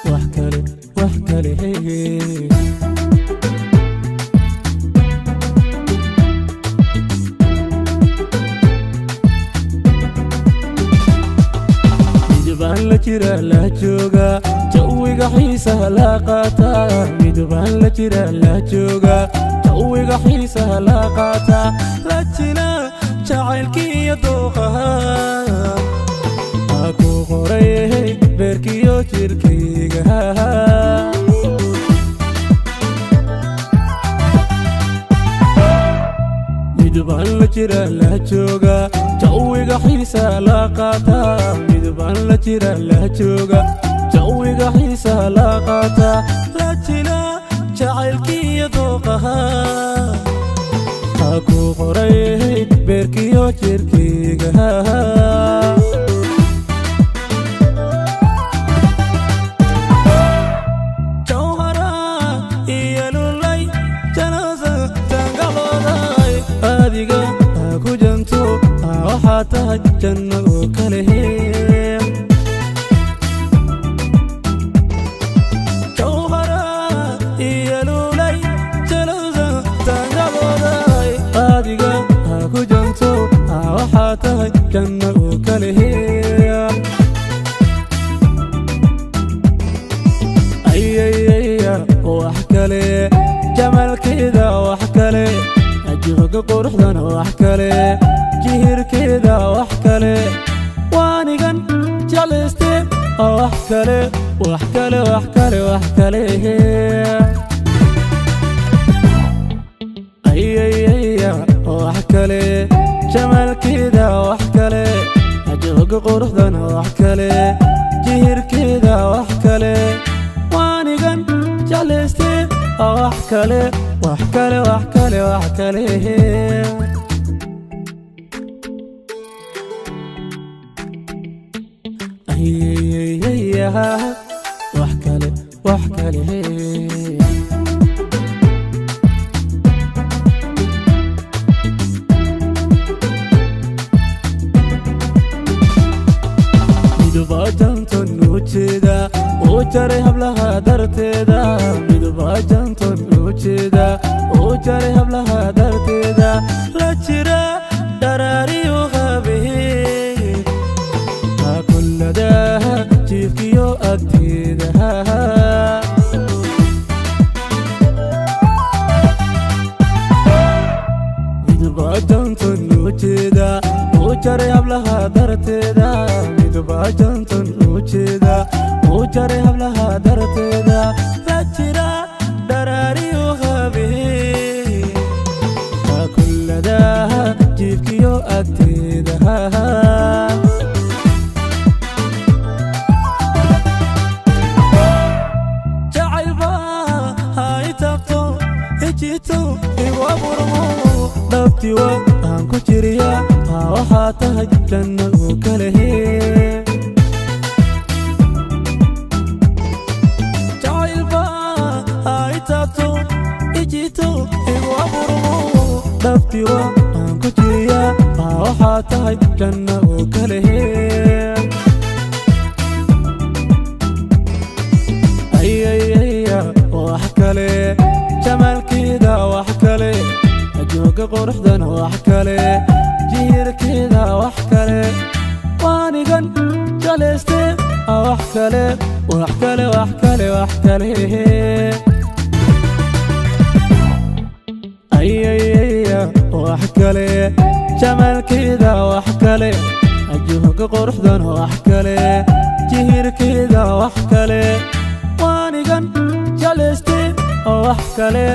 وحكالي midbaan la jira la jooga jawiga xiisaha la qaata midbaan la jira la jooga jawiga xiisaha la qaata la jina jacaylkiiyo dooqaha aku qoray beerkiyo jirkayga midbaan la jira la jooga jawiga xiisaha la qaata midbaan la jira la jooga jawiga xiisaha la qaata la jina jacaylkiiyo dooqaha aku qoray beerkiyo jirkayga waxaatahay janno oo kale jawhara iyo lulay jalowda taangabooday adiga ha ku janto waxaatahay janno oo kale ayayaya wax kale jamalkeeda wax kale ajiga quruxdana wax kale jihirkeeda wax kale waanigan jeclayste wax kale ayayaya wax kale jamalkeeda wax kale ajiga quruxdana wax kale jihirkeeda wax kale waanigan jeclayste wax kale midbaa janton ujeeda oo jaray hablaha darteeda midbaa janton ujeeda oo jaray hablaha darteeda la jira daraariyo qaabee kulladaha jiifkiyo agteeda midbaa janton ujeeda oo jaray hablaha darteeda midbaa janton ujeeda oo jaray hablaha darteeda la jira daraariyo qaabee kulladaha jiifkiyo agteeda dhabtiwa aan ku jiriya waxaa tahay janno oo kale jacaylba ay taabto ijito igu abuurmo dhabtiwa aan ku jiriya waxaa tahay janno oo kale ayayaya wax kale jamalkeeda wax kale ajiga quruxdana wax kale jihirkeeda wax kale waanigan jeclayste wax kale ayayaya wax kale jamalkeeda wax kale ajiga quruxdana wax kale jihirkeeda wax kale waanigan jeclayste wax kale